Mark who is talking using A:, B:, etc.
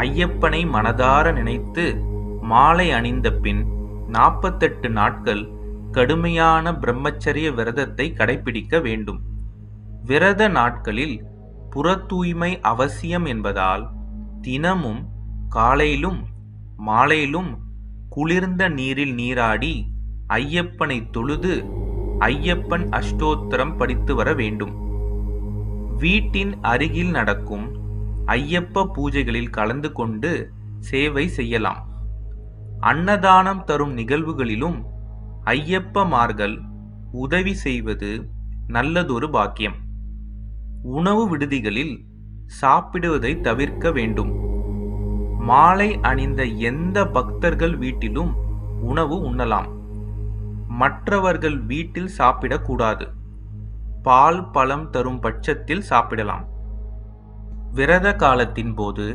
A: ஐயப்பனை மனதார நினைத்து மாலை அணிந்த பின் 48 நாட்கள் கடுமையான பிரம்மச்சரிய விரதத்தை கடைபிடிக்க வேண்டும். விரத நாட்களில் புற தூய்மை அவசியம் என்பதால் தினமும் காலையிலும் மாலையிலும் குளிர்ந்த நீரில் நீராடி ஐயப்பனை தொழுது ஐயப்பன் அஷ்டோத்திரம் படித்து வர வேண்டும். வீட்டின் அருகில் நடக்கும் ஐயப்ப பூஜைகளில் கலந்து கொண்டு சேவை செய்யலாம். அன்னதானம் தரும் நிகழ்வுகளிலும் ஐயப்பமார்கள் உதவி செய்வது நல்லதொரு பாக்கியம். உணவு விடுதிகளில் சாப்பிடுவதை தவிர்க்க வேண்டும். மாலை அணிந்த எந்த பக்தர்கள் வீட்டிலும் உணவு உண்ணலாம். மற்றவர்கள் வீட்டில் சாப்பிடக்கூடாது. பால் பழம் தரும் பட்சத்தில் சாப்பிடலாம். விரத காலத்தின் போது